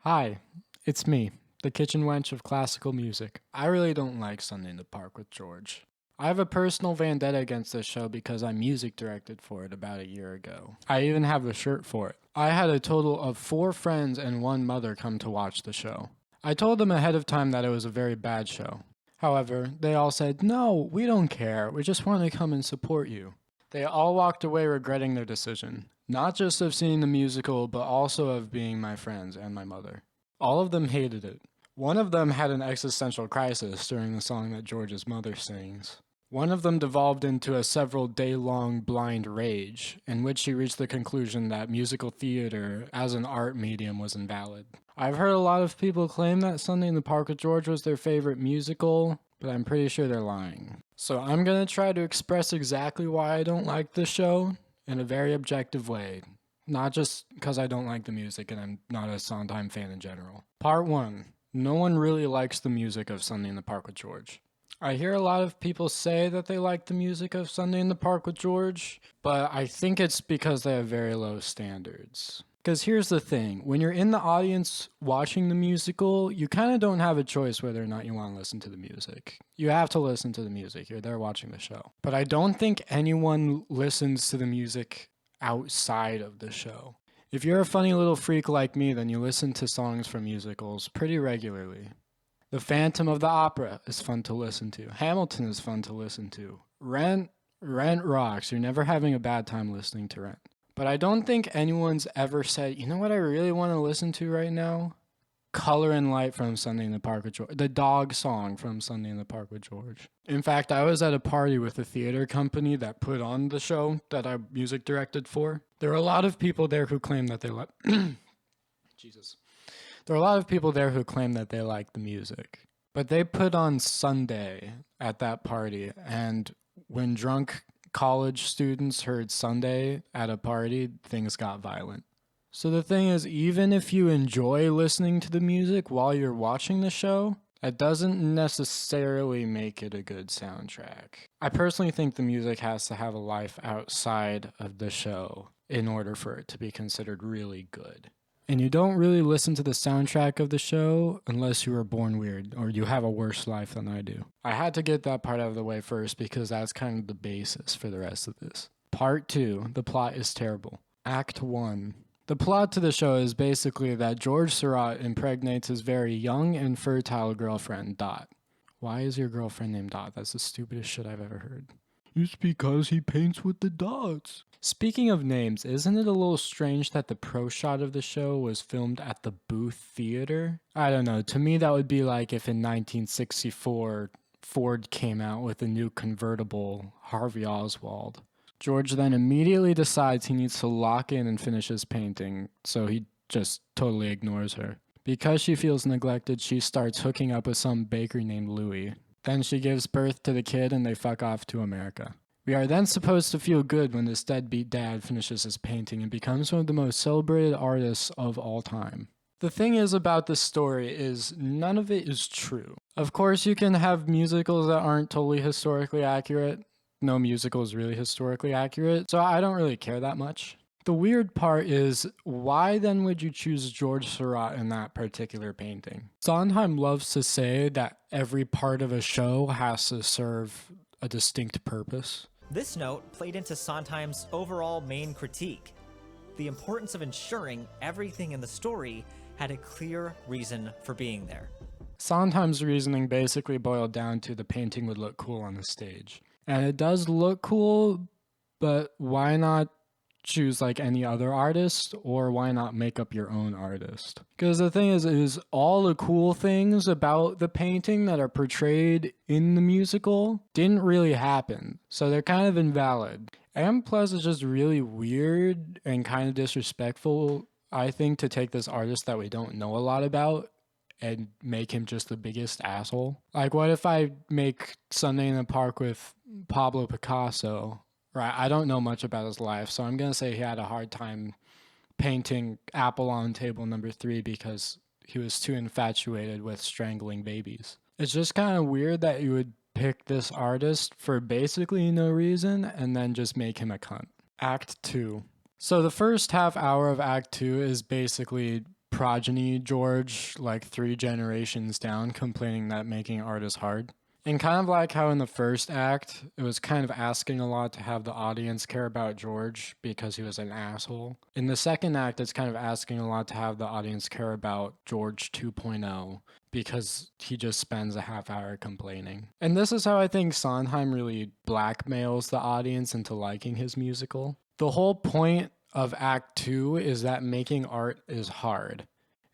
Hi, it's me, the kitchen wench of classical music. I really don't like Sunday in the Park with George. I have a personal vendetta against this show because I music directed for it about a year ago. I even have a shirt for it. I had a total of 4 friends and one mother come to watch the show. I told them ahead of time that it was a very bad show. However, they all said, "No, we don't care. We just want to come and support you." They all walked away regretting their decision, not just of seeing the musical, but also of being my friends and my mother. All of them hated it. One of them had an existential crisis during the song that George's mother sings. One of them devolved into a several day long blind rage, in which she reached the conclusion that musical theater as an art medium was invalid. I've heard a lot of people claim that Sunday in the Park with George was their favorite musical, but I'm pretty sure they're lying. So I'm gonna try to express exactly why I don't like the show in a very objective way, not just because I don't like the music and I'm not a Sondheim fan in general. Part 1. No one really likes the music of Sunday in the Park with George. I hear a lot of people say that they like the music of Sunday in the Park with George, but I think it's because they have very low standards. Because here's the thing, when you're in the audience watching the musical, you kind of don't have a choice whether or not you want to listen to the music. You have to listen to the music, you're there watching the show. But I don't think anyone listens to the music outside of the show. If you're a funny little freak like me, then you listen to songs from musicals pretty regularly. The Phantom of the Opera is fun to listen to. Hamilton is fun to listen to. Rent rocks. You're never having a bad time listening to Rent. But I don't think anyone's ever said, you know what I really want to listen to right now? Color and Light from Sunday in the Park with George. The dog song from Sunday in the Park with George. In fact, I was at a party with a theater company that put on the show that I music directed for. There were a lot of people there who claimed that they like Jesus. There are a lot of people there who claim that they like the music. But they put on Sunday at that party, and when drunk college students heard Sunday at a party, things got violent. So the thing is, even if you enjoy listening to the music while you're watching the show, that doesn't necessarily make it a good soundtrack. I personally think the music has to have a life outside of the show in order for it to be considered really good. And you don't really listen to the soundtrack of the show unless you were born weird or you have a worse life than I do. I had to get that part out of the way first because that's kind of the basis for the rest of this. Part 2, the plot is terrible. Act 1. The plot to the show is basically that George Surratt impregnates his very young and fertile girlfriend, Dot. Why is your girlfriend named Dot? That's the stupidest shit I've ever heard. It's because he paints with the dots. Speaking of names, isn't it a little strange that the pro shot of the show was filmed at the Booth Theater? I don't know. To me, that would be like if in 1964 Ford came out with a new convertible Harvey Oswald. George then immediately decides he needs to lock in and finish his painting, so he just totally ignores her. Because she feels neglected, she starts hooking up with some baker named Louis. Then she gives birth to the kid and they fuck off to America. We are then supposed to feel good when this deadbeat dad finishes his painting and becomes one of the most celebrated artists of all time. The thing is about this story is none of it is true. Of course, you can have musicals that aren't totally historically accurate. No musical is really historically accurate, so I don't really care that much. The weird part is, why then would you choose George Seurat in that particular painting? Sondheim loves to say that every part of a show has to serve a distinct purpose. This note played into Sondheim's overall main critique: the importance of ensuring everything in the story had a clear reason for being there. Sondheim's reasoning basically boiled down to the painting would look cool on the stage. And it does look cool, but why not choose like any other artist, or why not make up your own artist? Because the thing is all the cool things about the painting that are portrayed in the musical didn't really happen, so they're kind of invalid. And plus it's just really weird and kind of disrespectful, I think, to take this artist that we don't know a lot about and make him just the biggest asshole. Like, what if I make Sunday in the Park with Pablo Picasso? Right, I don't know much about his life, so I'm gonna say he had a hard time painting Apple on Table Number 3 because he was too infatuated with strangling babies. It's just kind of weird that you would pick this artist for basically no reason and then just make him a cunt. Act 2. So the first half hour of Act 2 is basically progeny George, like 3 generations down, complaining that making art is hard. And kind of like how in the first act, it was kind of asking a lot to have the audience care about George because he was an asshole. In the second act, it's kind of asking a lot to have the audience care about George 2.0 because he just spends a half hour complaining. And this is how I think Sondheim really blackmails the audience into liking his musical. The whole point of Act 2 is that making art is hard.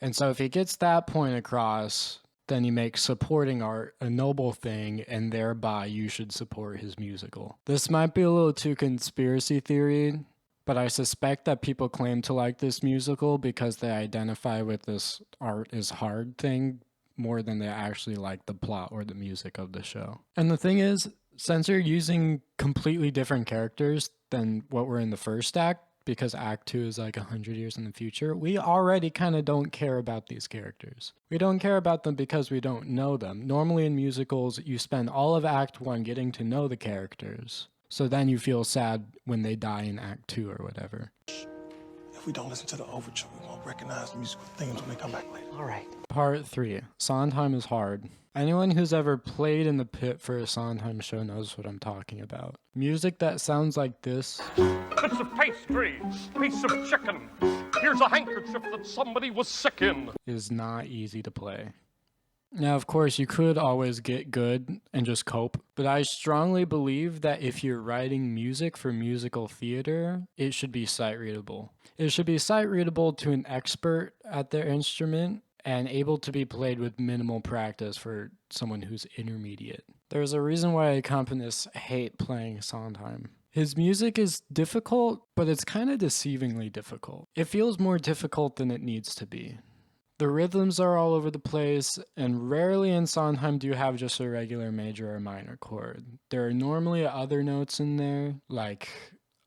And so if he gets that point across, then he makes supporting art a noble thing, and thereby you should support his musical. This might be a little too conspiracy theory, but I suspect that people claim to like this musical because they identify with this art is hard thing more than they actually like the plot or the music of the show. And the thing is, since you're using completely different characters than what were in the first act, because Act 2 is like 100 years in the future, we already kind of don't care about these characters. We don't care about them because we don't know them. Normally in musicals, you spend all of Act 1 getting to know the characters. So then you feel sad when they die in Act 2 or whatever. If we don't listen to the overture, we won't recognize the musical themes when they come back later. All right. Part 3. Sondheim is hard. Anyone who's ever played in the pit for a Sondheim show knows what I'm talking about. Music that sounds like this. Bits of pastry, piece of chicken. Here's a handkerchief that somebody was sick in. Is not easy to play. Now, of course, you could always get good and just cope, but I strongly believe that if you're writing music for musical theater, it should be sight readable. It should be sight readable to an expert at their instrument and able to be played with minimal practice for someone who's intermediate. There's a reason why accompanists hate playing Sondheim. His music is difficult, but it's kind of deceivingly difficult. It feels more difficult than it needs to be. The rhythms are all over the place, and rarely in Sondheim do you have just a regular major or minor chord. There are normally other notes in there, like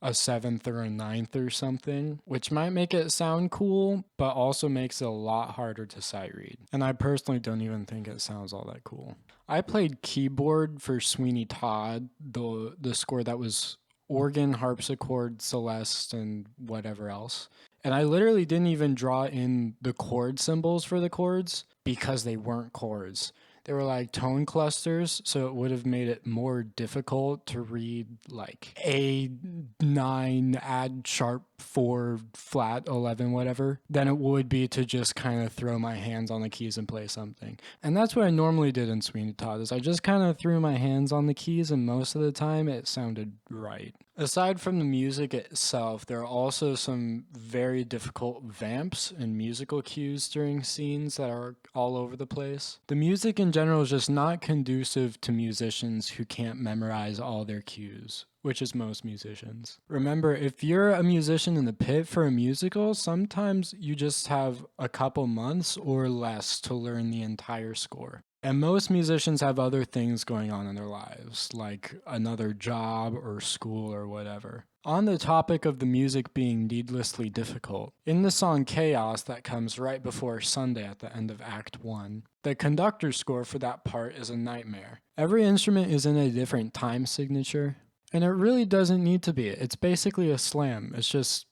a 7th or a 9th or something, which might make it sound cool, but also makes it a lot harder to sight read. And I personally don't even think it sounds all that cool. I played keyboard for Sweeney Todd, the score that was organ, harpsichord, celeste, and whatever else. And I literally didn't even draw in the chord symbols for the chords because they weren't chords. They were like tone clusters, so it would have made it more difficult to read like A9, add sharp 4, flat 11, whatever, than it would be to just kind of throw my hands on the keys and play something. And that's what I normally did in Sweeney Todd, is I just kind of threw my hands on the keys, and most of the time it sounded right. Aside from the music itself, there are also some very difficult vamps and musical cues during scenes that are all over the place. The music in general is just not conducive to musicians who can't memorize all their cues, which is most musicians. Remember, if you're a musician in the pit for a musical, sometimes you just have a couple months or less to learn the entire score. And most musicians have other things going on in their lives, like another job or school or whatever. On the topic of the music being needlessly difficult, in the song Chaos that comes right before Sunday at the end of Act 1, the conductor's score for that part is a nightmare. Every instrument is in a different time signature, and it really doesn't need to be. It's basically a slam. It's just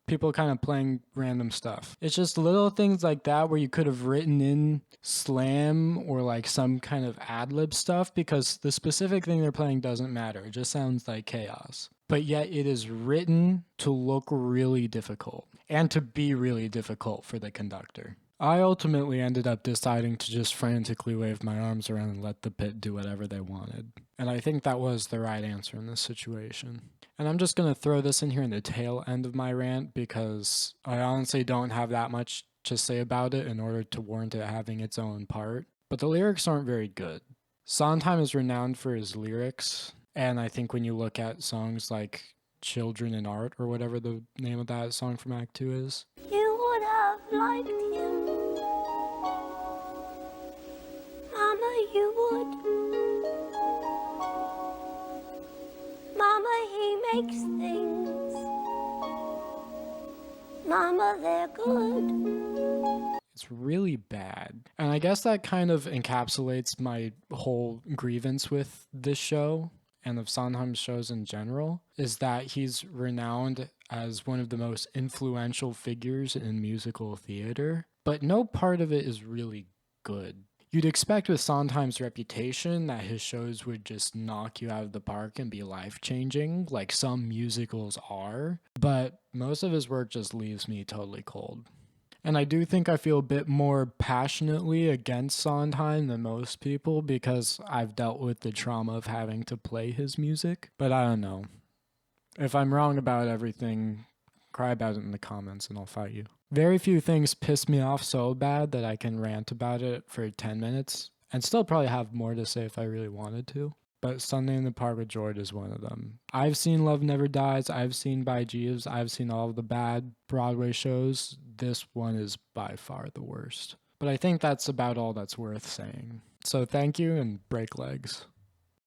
people kind of playing random stuff. It's just little things like that where you could have written in slam or like some kind of ad-lib stuff, because the specific thing they're playing doesn't matter. It just sounds like chaos. But yet it is written to look really difficult and to be really difficult for the conductor. I ultimately ended up deciding to just frantically wave my arms around and let the pit do whatever they wanted. And I think that was the right answer in this situation. And I'm just going to throw this in here in the tail end of my rant because I honestly don't have that much to say about it in order to warrant it having its own part. But the lyrics aren't very good. Sondheim is renowned for his lyrics, and I think when you look at songs like Children in Art or whatever the name of that song from Act 2 is. You would have liked him, Mama, you would. Mama, he makes things. Mama, they're good. It's really bad. And I guess that kind of encapsulates my whole grievance with this show and of Sondheim's shows in general, is that he's renowned as one of the most influential figures in musical theater, but no part of it is really good. You'd expect with Sondheim's reputation that his shows would just knock you out of the park and be life-changing, like some musicals are, but most of his work just leaves me totally cold. And I do think I feel a bit more passionately against Sondheim than most people because I've dealt with the trauma of having to play his music, but I don't know. If I'm wrong about everything, cry about it in the comments and I'll fight you. Very few things piss me off so bad that I can rant about it for 10 minutes and still probably have more to say if I really wanted to. But Sunday in the Park with George is one of them. I've seen Love Never Dies, I've seen By Jeeves, I've seen all of the bad Broadway shows. This one is by far the worst. But I think that's about all that's worth saying. So thank you and break legs.